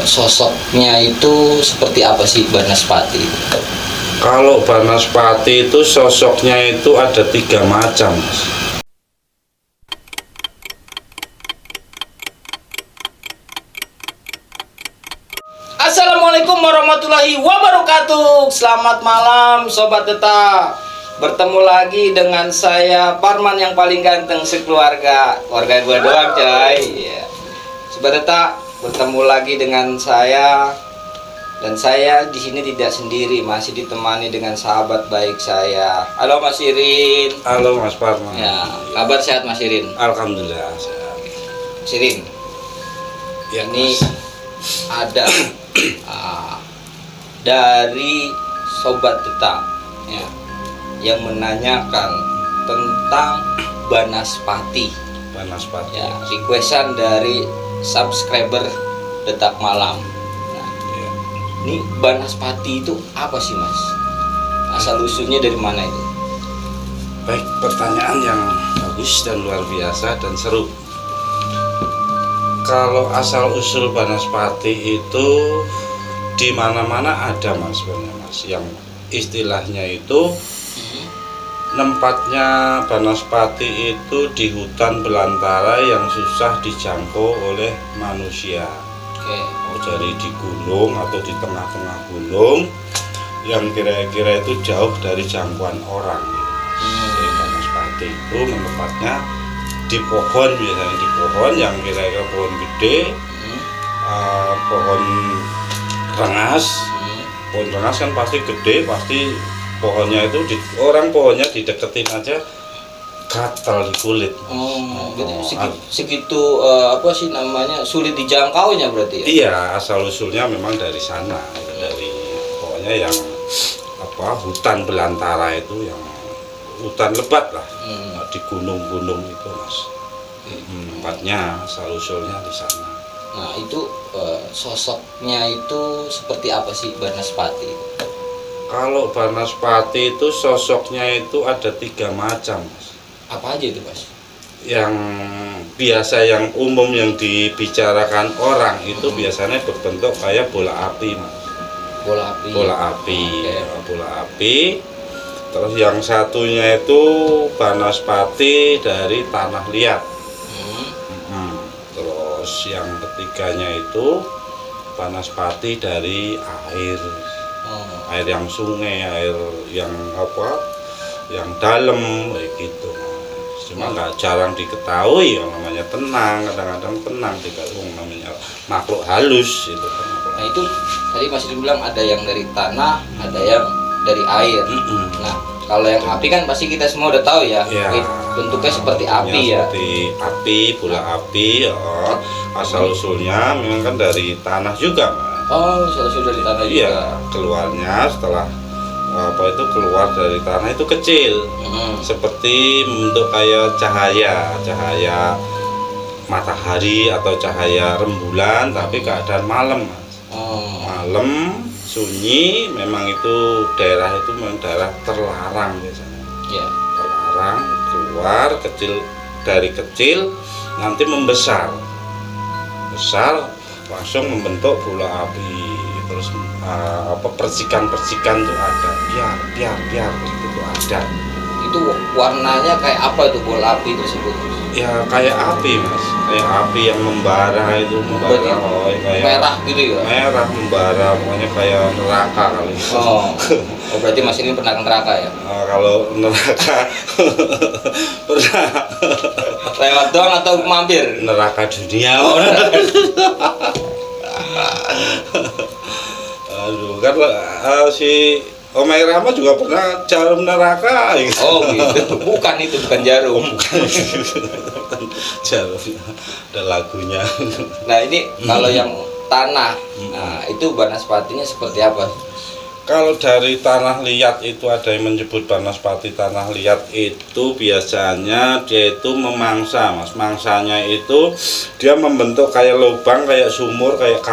sosoknya itu seperti apa sih Banaspati? Kalau Banaspati itu sosoknya itu ada 3 macam, Mas. Assalamualaikum warahmatullahi wabarakatuh. Selamat malam Sobat Tetap. Bertemu lagi dengan saya Parman yang paling ganteng sekeluarga. Keluarga gue doang coy. Iya. Sobat Tetap, bertemu lagi dengan saya. Dan saya di sini tidak sendiri, masih ditemani dengan sahabat baik saya. Halo Mas Irin. Halo Mas Parman. Ya, kabar sehat Mas Irin? Alhamdulillah sehat. Mas Irin, Ya, ini Mas. ada dari Sobat Tetap ya, yang menanyakan tentang Banaspati. Banaspati. Ya, requestan dari subscriber Tetap Malam. Nah, Ya. ini Banaspati itu apa sih Mas? Asal usulnya dari mana itu? Baik, pertanyaan yang bagus dan luar biasa dan seru. Kalau asal usul Banaspati itu di mana-mana ada Mas, sebenarnya Mas. Yang istilahnya itu tempatnya Banaspati itu di hutan belantara yang susah dijangkau oleh manusia. Oke. Jadi di gunung atau di tengah-tengah gunung yang kira-kira itu jauh dari jangkauan orang. Jadi Banaspati itu tempatnya di pohon, biasanya di pohon yang kira-kira pohon gede, pohon rengas. Pohon rengas kan pasti gede, pasti pohonnya itu orang pohonnya dideketin aja gatal di kulit. Berarti segitu apa sih namanya, sulit dijangkaunya berarti ya? Iya, asal usulnya memang dari sana, dari pokoknya yang apa hutan belantara itu, yang hutan lebat lah, di gunung-gunung itu Mas. Tempatnya asal usulnya di sana. Nah itu sosoknya itu seperti apa sih Banaspati? Kalau Banaspati itu sosoknya itu ada 3 macam Mas. Apa aja itu Mas? Yang biasa, yang umum yang dibicarakan orang itu biasanya berbentuk kayak bola api Mas. Bola api. Bola api, Oke. ya, bola api. Terus yang satunya itu Banaspati dari tanah liat. Terus yang ketiganya itu Banaspati dari air. Air yang sungai, air yang apa, yang dalam kayak gitu Mas. Cuma nggak jarang diketahui, yang namanya tenang, kadang-kadang tenang dikatakan namanya makhluk halus itu kan. Nah itu tadi Mas bilang ada yang dari tanah, ada yang dari air. Nah kalau yang api kan pasti kita semua udah tahu ya, Ya, bentuknya seperti api ya. Seperti api, bola api. Asal usulnya memang kan dari tanah juga Mas. Oh, sudah dari tanah juga. Iya, keluarnya setelah apa itu keluar dari tanah itu kecil, seperti bentuk kayak cahaya matahari atau cahaya rembulan, tapi keadaan malam Mas. Malam sunyi, memang itu daerah itu memang daerah terlarang biasanya. Ya. Terlarang, keluar dari kecil nanti membesar langsung membentuk bola api. Terus apa percikan-percikan tuh ada, biar itu tuh ada. Itu warnanya kayak apa itu bola api tersebut? Ya kayak api Mas, kayak api yang membara itu, membara. Kayak merah gitu ya? Merah membara, pokoknya kayak neraka kali. Oh berarti Mas ini pernah ke neraka ya? Kalau neraka pernah. Lewat doang atau mampir? Neraka dunia. Aduh, kan si Omai Rama juga pernah jarum neraka gitu. Oh gitu, bukan itu, bukan jarum. Jarum, ada lagunya. Nah ini kalau yang tanah, nah itu Banaspatinya seperti apa? Kalau dari tanah liat itu ada yang menyebut Banaspati tanah liat itu biasanya dia itu memangsa Mas. Mangsanya itu dia membentuk kayak lubang, kayak sumur, kayak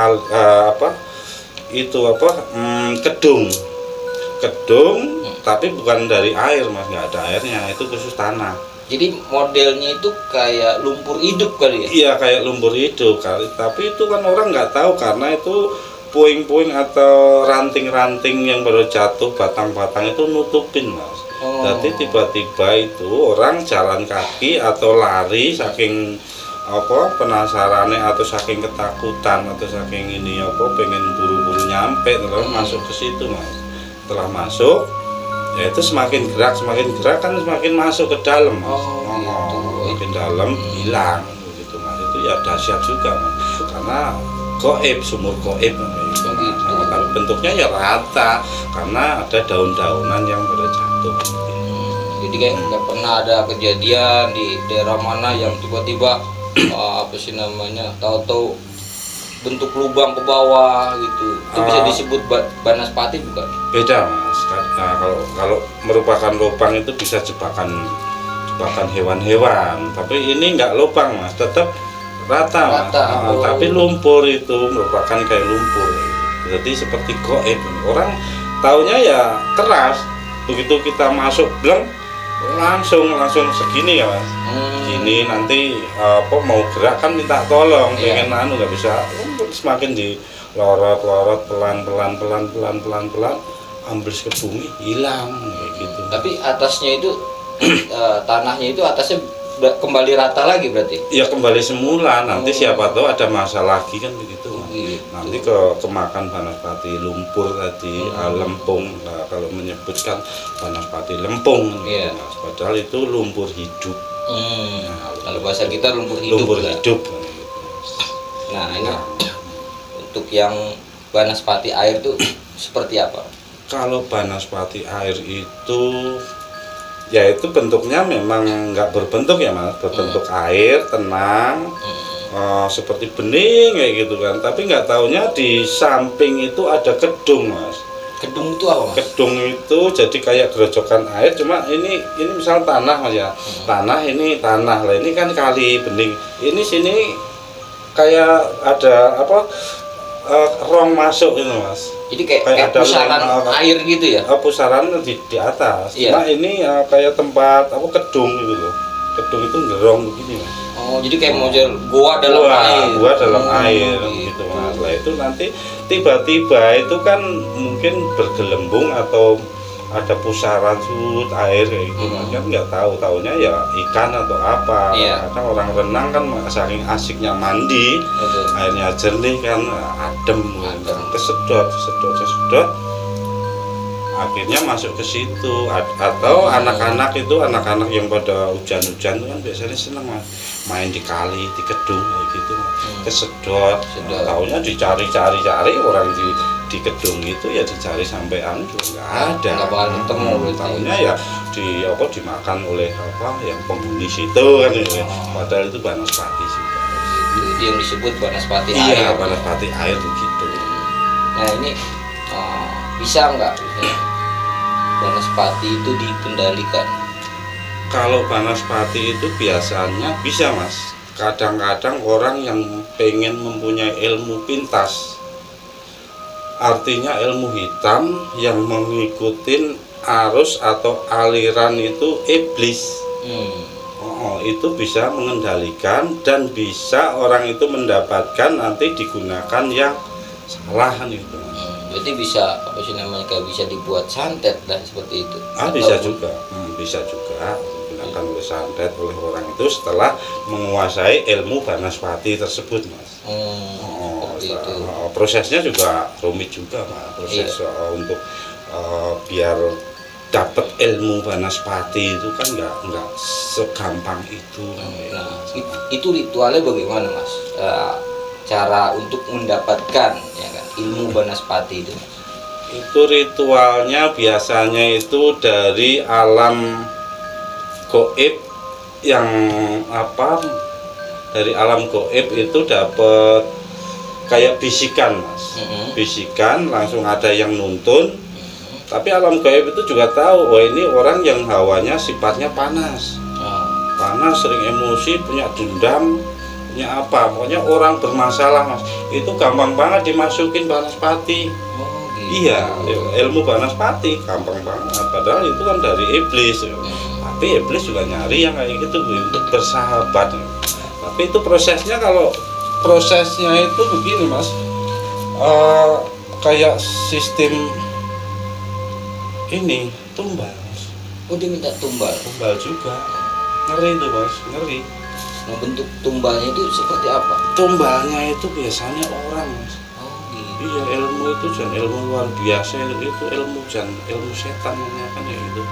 kedung, tapi bukan dari air Mas, nggak ada airnya, itu khusus tanah. Jadi modelnya itu kayak lumpur hidup kali ya? Iya, kayak lumpur hidup kali, tapi itu kan orang nggak tahu karena itu puing-puing atau ranting-ranting yang baru jatuh, batang-batang itu nutupin mas. Jadi tiba-tiba itu orang jalan kaki atau lari saking apa penasarannya atau saking ketakutan atau saking ini apa pengen buru-buru nyampe terus masuk ke situ mas. Setelah masuk ya itu semakin gerak kan semakin masuk ke dalam mas. Makin dalam hilang gitu mas. Itu ya dahsyat juga mas. Karena goib, sumur goib gitu. Nah, tapi bentuknya ya rata karena ada daun-daunan yang berjatuh. Jadi kayak nggak pernah ada kejadian di daerah mana yang tiba-tiba apa sih namanya, tahu-tahu bentuk lubang ke bawah gitu. Itu bisa disebut banaspati bukan? Beda mas. Nah, kalau merupakan lubang itu bisa jebakan hewan-hewan. Tapi ini nggak lubang mas, tetap rata. Tapi lumpur itu merupakan kayak lumpur. Jadi seperti goib. Orang taunya ya keras. Begitu kita masuk bleng langsung segini ya mas. Gini nanti apa mau gerak kan minta tolong, pengen nggak bisa, semakin dilorot pelan ambles ke bumi hilang kayak gitu. Tapi atasnya itu tanahnya itu atasnya kembali rata lagi berarti? Ya kembali semula, nanti siapa tahu ada masalah lagi kan begitu. Nanti kemakan banaspati lumpur tadi, lempung. Nah, kalau menyebutkan banaspati lempung, mas, padahal itu lumpur hidup. Kalau bahasa kita lumpur hidup. Nah ini untuk yang banaspati air tuh seperti apa? Kalau banaspati air itu ya itu bentuknya memang nggak berbentuk ya mas, berbentuk air tenang, seperti bening kayak gitu kan. Tapi nggak taunya di samping itu ada kedung mas. Kedung itu apa mas? Kedung itu jadi kayak gerojokan air, cuma ini misal tanah mas ya, tanah lah, ini kan kali bening. Ini sini kayak ada apa rong masuk itu mas. Jadi kayak pusaran air gitu ya? Pusaran di atas. Cuma ini kayak tempat apa kedung gitu loh. Kedung itu ngerong begini mas. Jadi kayak model gua dalam air. Gua dalam air gitu mas. Lah itu nanti tiba-tiba itu kan mungkin bergelembung atau ada pusaran sud air kayak gitu mas. Kan nggak taunya ya ikan atau apa. Kadang orang renang kan saking asiknya mandi, airnya jernih kan, adem. Kesedot akhirnya masuk ke situ. Atau anak-anak yang pada hujan-hujan itu kan biasanya senang main di kali, di kedung kayak gitu, kesedot. Taunya dicari orang di kedung itu ya dicari sampai juga nggak ada. Taunya ya dimakan oleh yang penghuni situ kan. Padahal itu banaspati juga. Itu yang disebut banaspati air. Iya, banaspati air begitu. Nah ini bisa nggak banaspati itu dikendalikan? Kalau banaspati itu biasanya bisa mas. Kadang-kadang orang yang pengen mempunyai ilmu pintas, artinya ilmu hitam yang mengikuti arus atau aliran itu iblis. Itu bisa mengendalikan dan bisa orang itu mendapatkan nanti digunakan yang salah itu. Berarti bisa apa sih namanya, kayak bisa dibuat santet dan seperti itu? Bisa juga digunakan oleh santet oleh orang itu setelah menguasai ilmu banaspati tersebut mas. Itu. Prosesnya juga rumit juga mas. Proses untuk biar dapat ilmu banaspati itu kan nggak segampang itu. Nah, itu ritualnya bagaimana mas? Cara untuk mendapatkan ya kan ilmu banaspati itu? Itu ritualnya biasanya itu dari alam goib yang dari alam goib itu dapat kayak bisikan mas. Bisikan langsung ada yang nuntun. Tapi alam gaib itu juga tahu, ini orang yang hawanya sifatnya panas, sering emosi, punya dendam, punya apa, pokoknya orang bermasalah mas, itu gampang banget dimasukin banaspati. Iya, ilmu banaspati gampang banget, padahal itu kan dari iblis. tapi iblis juga nyari yang kayak gitu untuk bersahabat. Tapi itu prosesnya, kalau prosesnya itu begini mas, kayak sistem ini tumbal mas. Oh, dia minta tumbal. Tumbal juga, ngeri itu mas, ngeri. Nah, bentuk tumbalnya itu seperti apa? Tumbalnya itu biasanya orang mas. Oh gitu. Iya, ilmu itu jangan ilmu luar biasa, itu ilmu jangan ilmu setan kan ya gitu.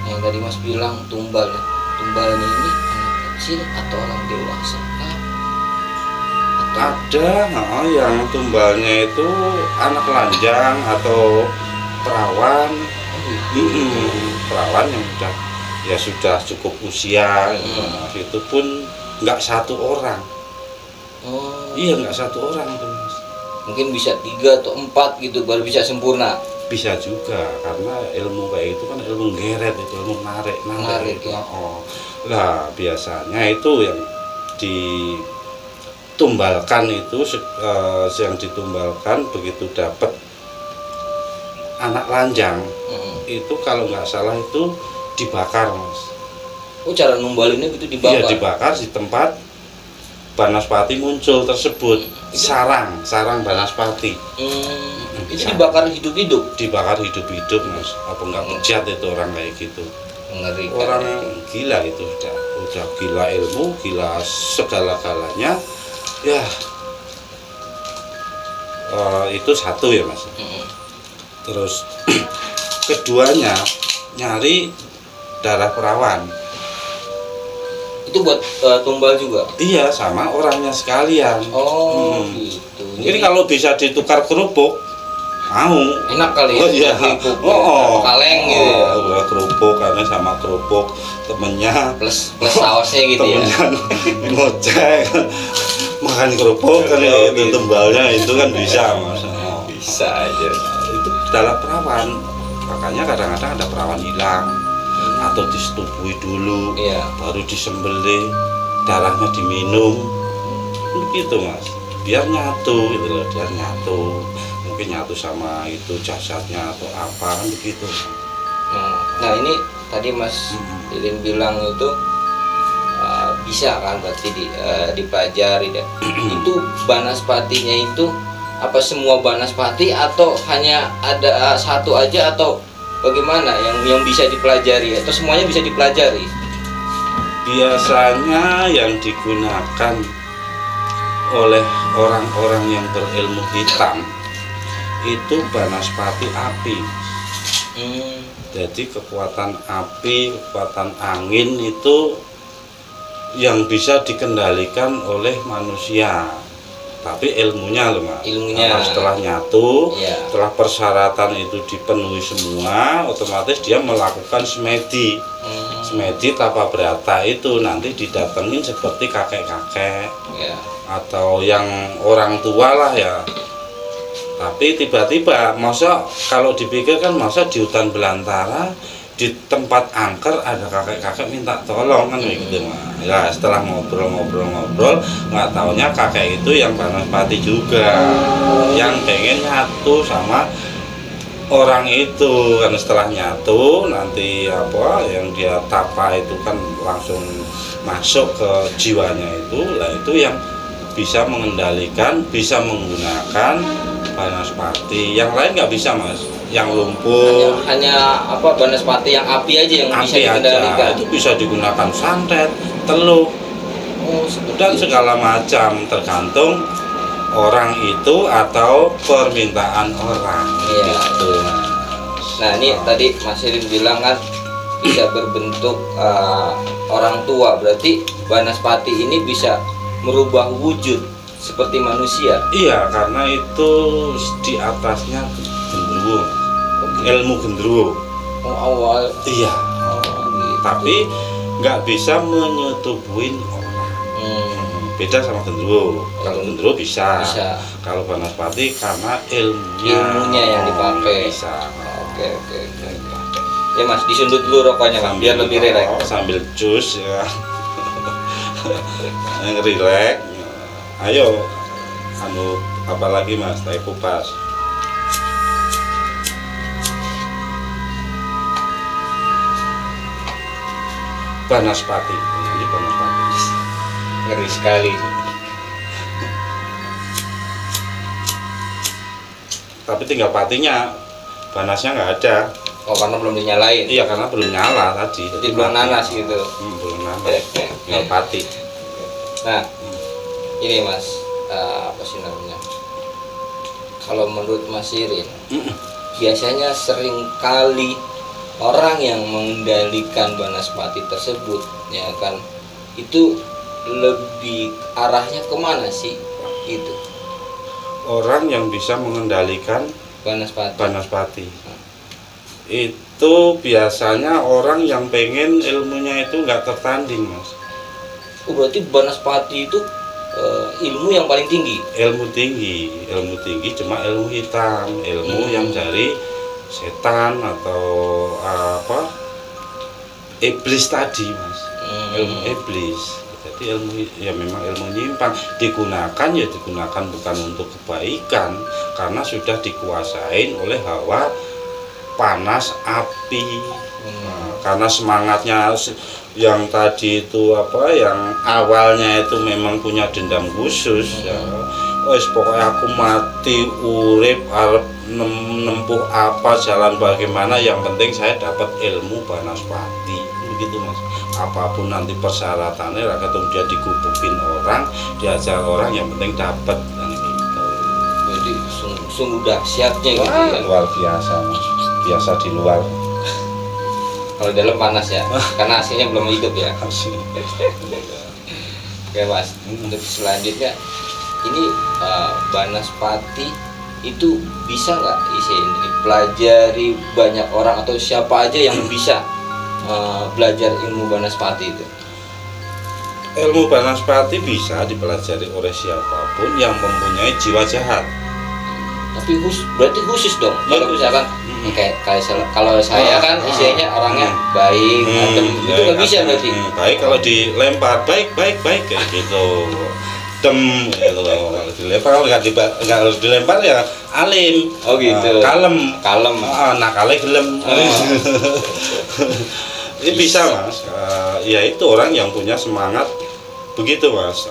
Nah, yang tadi mas bilang tumbal, tumbalnya ini anak kecil atau orang dewasa? Ada yang tumbalnya itu anak lanjang atau perawan. Perawan yang sudah cukup usia. Nah, itu pun nggak satu orang. Oh Iya, nggak satu orang tuh mas. mungkin bisa 3 atau 4 gitu baru bisa sempurna. Bisa juga, karena ilmu kayak itu kan ilmu geret, itu ilmu narik Ya. Nah, biasanya itu yang ditumbalkan itu, yang ditumbalkan begitu dapat anak lanjang, itu kalau nggak salah itu dibakar mas. Oh, cara numbalinnya gitu dibakar? Iya, dibakar di tempat Banaspati muncul tersebut. Sarang Banaspati. Itu dibakar hidup-hidup? Dibakar hidup-hidup mas. Apa nggak bejat itu orang kayak gitu? Mengerikan. Orang gila itu, udah gila ilmu, gila segala-galanya. Ya, itu satu ya mas. Terus keduanya nyari darah perawan. Itu buat tumbal juga? Iya, sama orangnya sekalian. Oh gitu. Jadi kalau bisa ditukar kerupuk, mau. Enak kali ya? Oh iya. Kaleng gitu ya? Kerupuk, karena sama kerupuk temennya Plus sausnya gitu ya? temennya ngoceh makan kerupuk kan Oh, itu gitu. tumbalnya itu kan bisa mas. Bisa aja. Itu darah perawan, makanya kadang-kadang ada perawan hilang atau disetubui dulu, Iya. baru disembelih, darahnya diminum, begitu mas, biar nyatu gitu loh, biar nyatu, mungkin nyatu sama itu jasadnya atau apa kan begitu. Nah ini tadi Mas Ilin bilang itu bisa kan berarti dipelajari deh. Itu Banaspatinya itu apa semua Banaspati atau hanya ada satu aja atau bagaimana yang bisa dipelajari atau semuanya bisa dipelajari? Biasanya yang digunakan oleh orang-orang yang berilmu hitam itu Banaspati api. Jadi kekuatan api, kekuatan angin itu yang bisa dikendalikan oleh manusia. Tapi ilmunya loh mas. Ilmunya. Nah, setelah nyatu, Iya. setelah persyaratan itu dipenuhi semua, otomatis dia melakukan semedi. Semedi tapa berata itu nanti didatengin seperti kakek-kakek Ya. atau yang orang tua lah ya. Tapi tiba-tiba masa kalau dipikirkan masa di hutan belantara di tempat angker ada kakek-kakek minta tolong kan gitu mas. Ya setelah ngobrol nggak taunya kakek itu yang Banaspati juga yang pengen nyatu sama orang itu, karena setelah nyatu nanti apa yang dia tapa itu kan langsung masuk ke jiwanya itu, lah itu yang bisa mengendalikan, bisa menggunakan Banaspati. Yang lain nggak bisa mas, yang lumpur Hanya apa Banaspati yang api aja yang bisa api aja dikendalikan. itu bisa digunakan santet, teluk, dan segala macam tergantung orang itu atau permintaan orang. Iya. Gitu. Nah ini tadi Mas Irin bilang kan bisa berbentuk orang tua, berarti Banaspati ini bisa merubah wujud seperti manusia. Iya, karena itu di atasnya genderuwo, ilmu genderuwo. Oh, awal. Iya, Gitu. tapi nggak bisa menyetubuhin orang. Beda sama genderuwo. Kalau genderuwo bisa. Kalau Banaspati karena Ilmunya yang dipakai. Bisa. Oke. Ya Mas, disundut dulu rokoknya Mas, biar lebih rileks. Sambil jus ya. Yang rileks. Ayo, apalagi mas, tai kupas. Banaspati. Ini Banaspati. Ngeri sekali. Tapi tinggal patinya, Banasnya nggak ada. Oh, karena belum dinyalain. Iya, karena belum nyala tadi. Jadi belum nanas gitu. Belum nanas. Tinggal pati. Nah, ini Mas, apa sih namanya? Kalau menurut Mas Irin, biasanya sering kali orang yang mengendalikan Banaspati tersebut, ya kan, itu lebih arahnya kemana sih? Itu Orang yang bisa mengendalikan Banaspati. Banaspati itu biasanya orang yang pengen ilmunya itu nggak tertanding, Mas. Oh, berarti Banaspati itu ilmu yang paling tinggi. Ilmu tinggi cuma ilmu hitam, ilmu yang dari setan atau apa, iblis tadi, Mas. Ilmu iblis. Jadi ilmu ya memang ilmu nyimpang, digunakan bukan untuk kebaikan, karena sudah dikuasain oleh hawa panas api. Karena semangatnya yang tadi itu apa, yang awalnya itu memang punya dendam khusus, ya wes pokoknya aku mati urip arep nempuh apa jalan bagaimana, yang penting saya dapat ilmu Banaspati, begitu Mas. Apapun nanti persyaratannya, ketemu dia dikubukin orang, diajar orang, yang penting dapat, kan gitu. Jadi sungguh dahsyatnya gitu ya. Luar biasa, Mas. Biasa di luar. Kalau dalam panas ya, karena aslinya belum hidup ya. Asli. Oke Mas, untuk selanjutnya ini Banaspati itu bisa nggak dipelajari banyak orang atau siapa aja yang bisa belajar ilmu Banaspati itu? Ilmu Banaspati bisa dipelajari oleh siapapun yang mempunyai jiwa jahat. Tapi berarti khusus dong. Kalau misalkan kalau saya kan istilahnya orangnya baik, adem, itu nggak bisa berarti. Baik kalau dilempar, baik kayak gitu. Dem gitu loh. Kalau dilempar, kalau nggak harus dilempar ya alim. Oh gitu. Kalem. Nah kali gelem. Ini bisa Mas. Ya itu orang yang punya semangat begitu Mas.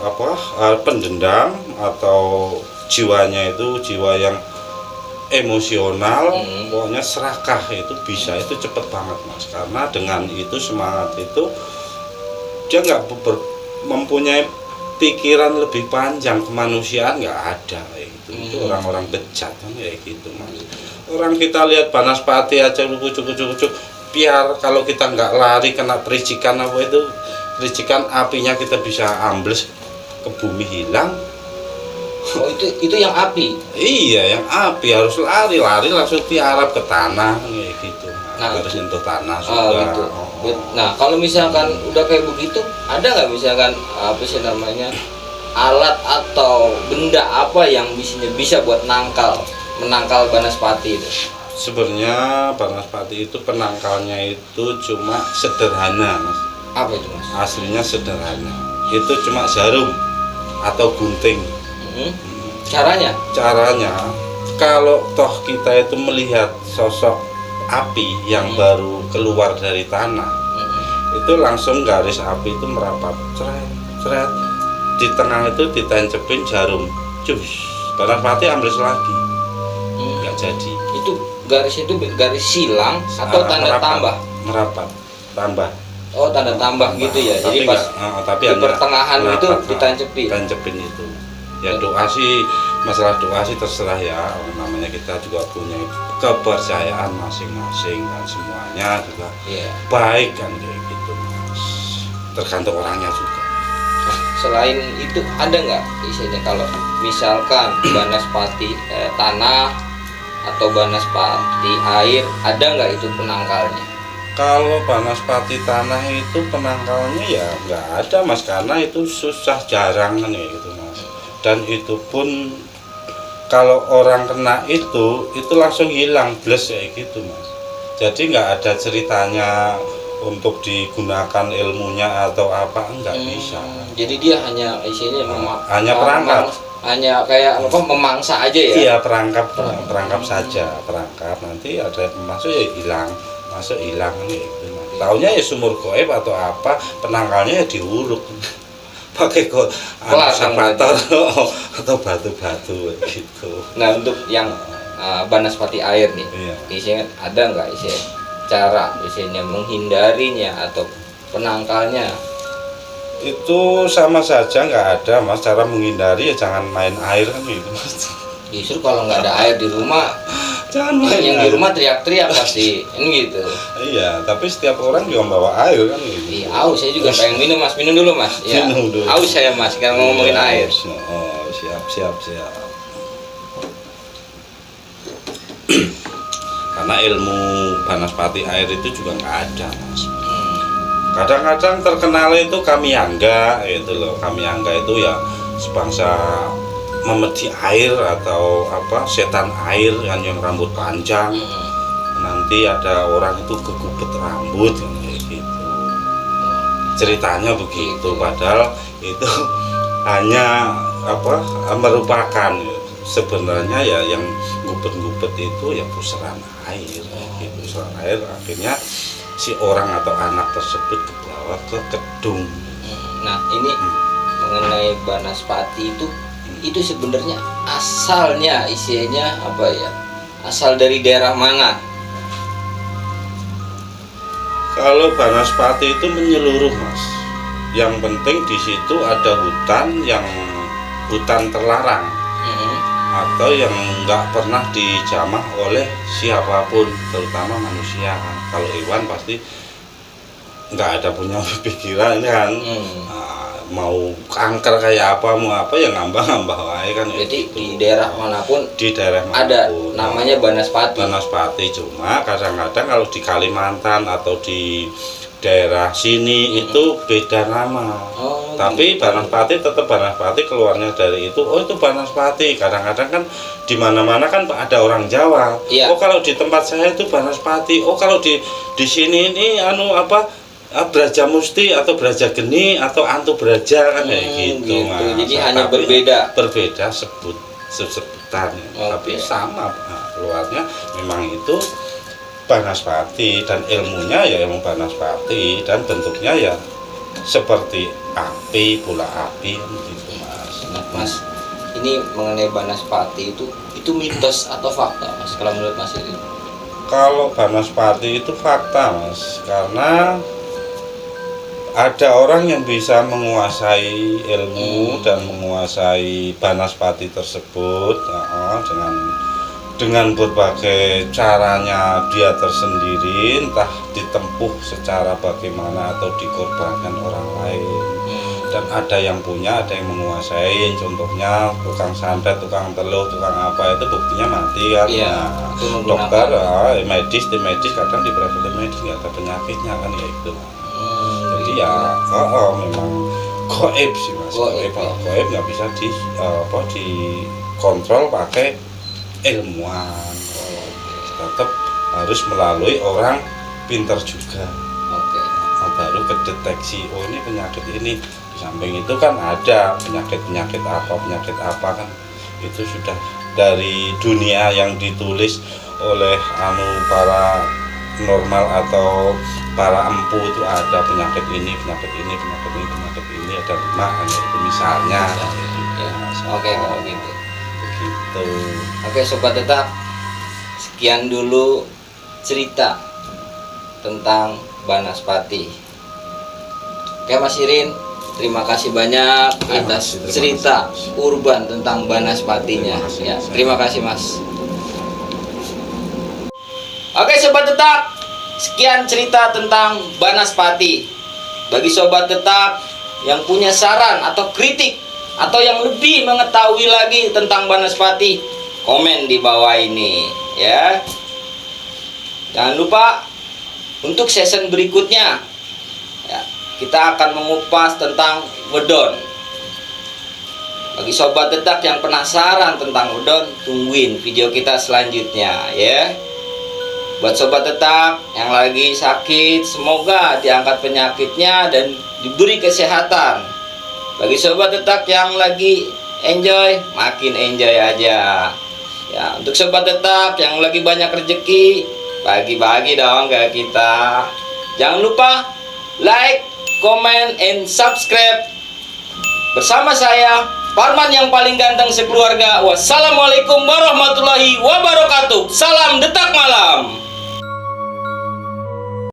Pendendam atau jiwanya itu jiwa yang emosional, pokoknya serakah, itu bisa, itu cepet banget Mas. Karena dengan itu semangat itu dia nggak mempunyai pikiran lebih panjang, kemanusiaan nggak ada kayak gitu. Itu orang-orang bejat kan kayak gitu Mas. Orang kita lihat Banaspati aja kucuk, biar kalau kita nggak lari kena pericikan apa itu, pericikan apinya kita bisa ambles ke bumi hilang. Oh itu yang api. Iya, yang api harus lari langsung tiarap ke tanah kayak gitu. Nah, harus nyentuh tanah juga. Gitu. Nah, kalau misalkan udah kayak begitu, ada nggak misalkan apa sih namanya alat atau benda apa yang bisa buat menangkal Banaspati itu? Sebenarnya Banaspati itu penangkalnya itu cuma sederhana, Mas. Apa itu, Mas? Aslinya sederhana. Itu cuma jarum atau gunting. Caranya kalau toh kita itu melihat sosok api yang baru keluar dari tanah, itu langsung garis api itu merapat, ceret, di tengah itu ditancapin jarum, cus, Banaspati ambles lagi, nggak jadi. Itu garis silang atau tanda merapat tambah. Oh, tanda tambah gitu ya. Jadi pas tapi di pertengahan itu ditancepin itu. Ya doa sih, masalah doa sih terserah ya, namanya kita juga punya kepercayaan masing-masing dan semuanya juga baik kan kayak gitu Mas. Tergantung orangnya juga. Nah, selain itu ada nggak isinya kalau misalkan Banaspati tanah atau Banaspati air, ada nggak itu penangkalnya? Kalau Banaspati tanah itu penangkalnya ya nggak ada Mas, karena itu susah, jarang kan kayak gitu Mas. Dan itu pun kalau orang kena itu langsung hilang bles kayak gitu Mas. Jadi nggak ada ceritanya untuk digunakan ilmunya atau apa, enggak bisa. Jadi dia hanya isinya hanya perangkap, hanya kayak memangsa aja ya. Iya, perangkap saja, perangkap, nanti ada yang masuk ya hilang, masuk hilang gitu Mas. Taunya ya sumur goib atau apa, penangkalnya ya diuruk pakai Kelar separator atau batu-batu gitu. Nah, untuk yang banaspati air nih, Iya. isinya ada nggak isinya cara isinya menghindarinya atau penangkalnya? Itu sama saja, nggak ada Mas. Cara menghindari ya jangan main air kan gitu Mas. Justru kalau nggak ada air di rumah, Jangan main yang di air. rumah teriak-teriak pasti, ini gitu. Iya, tapi setiap orang juga bawa air kan gitu. Iya, aus saya juga pengen minum Mas, minum dulu Mas. Ya. Minum dulu. Aus saya Mas, sekarang ngomongin Iya, air. Oh, siap. Karena ilmu banaspati air itu juga nggak ada Mas. Kadang-kadang terkenal itu Kamiangga itu loh. Kamiangga itu ya sebangsa memedi air atau apa setan air kan yang rambut panjang. Nanti ada orang itu kegubet rambut kan, kayak gitu. Ceritanya begitu, padahal itu hanya apa merupakan sebenarnya ya yang gubet-gubet itu ya pusaran air, gitu. Pusaran air akhirnya si orang atau anak tersebut kebawa ke kedung. Nah, ini mengenai banaspati itu sebenarnya asalnya isinya apa ya? Asal dari daerah mana? Kalau banaspati itu menyeluruh Mas. Yang penting di situ ada hutan yang hutan terlarang atau yang nggak pernah dijamah oleh siapapun, terutama manusia kan. Kalau hewan pasti nggak ada punya pikiran kan. Nah, mau kanker kayak apa mau apa ya ngambah-ngambah wae kan. Jadi gitu. di daerah manapun Di daerah ada manapun. namanya banaspati. Banaspati, cuma kadang-kadang kalau di Kalimantan atau di daerah sini itu beda nama. Oh, Tapi gitu. banaspati tetap banaspati, keluarnya dari itu oh itu banaspati. Kadang-kadang kan di mana-mana kan ada orang Jawa. Iya. Oh kalau di tempat saya itu banaspati. Oh kalau di sini ini anu apa Braja Musti atau Braja Geni atau Antu Braja kan kayak gitu. Mas. Jadi hanya Tapi berbeda. sebutan. Oke. Tapi sama keluarnya memang itu banaspati dan ilmunya ya ilmu banaspati dan bentuknya ya seperti api, bola api gitu Mas. Nah, Mas, ini mengenai banaspati itu mitos atau fakta Mas kalau menurut Mas ini? Kalau banaspati itu fakta Mas, karena ada orang yang bisa menguasai ilmu dan menguasai banaspati tersebut dengan berbagai caranya dia tersendiri, entah ditempuh secara bagaimana atau dikorbankan orang lain. Dan ada yang punya, ada yang menguasai. Contohnya tukang santet, tukang teluh, tukang apa itu buktinya mati kan. Iya, Nah, itu menggunakan- dokter, tim medis kadang di private medis nggak ada penyakitnya kan ya itu. Jadi ya, memang goib sih Mas. Goib, Goib nggak bisa dikontrol pakai ilmuwan. Tetap harus melalui orang pintar juga. Oke. Baru kedeteksi oh ini penyakit ini. Di samping itu kan ada penyakit apa kan itu sudah dari dunia yang ditulis oleh para normal atau para empu itu ada penyakit ini ada 5 itu misalnya. Ya. Oke kalau gitu. Begitu. Oke sobat tetap, sekian dulu cerita tentang banaspati. Oke Mas Irin, terima kasih banyak atas terima cerita kasih. urban tentang banaspatinya. Terima kasih, Ya, Mas. terima kasih Mas. Oke sobat tetap, sekian cerita tentang banaspati. Bagi sobat tetap yang punya saran atau kritik atau yang lebih mengetahui lagi tentang banaspati, komen di bawah ini ya. Jangan lupa untuk season berikutnya ya, kita akan mengupas tentang wedon. Bagi sobat tetap yang penasaran tentang wedon, tungguin video kita selanjutnya ya. Buat sobat tetap yang lagi sakit, semoga diangkat penyakitnya dan diberi kesehatan. Bagi sobat tetap yang lagi enjoy, makin enjoy aja. Ya, untuk sobat tetap yang lagi banyak rezeki, bagi-bagi dong ke kita. Jangan lupa like, comment, and subscribe. Bersama saya, Parman yang paling ganteng sekeluarga. Wassalamualaikum warahmatullahi wabarakatuh. Salam Detak Malam.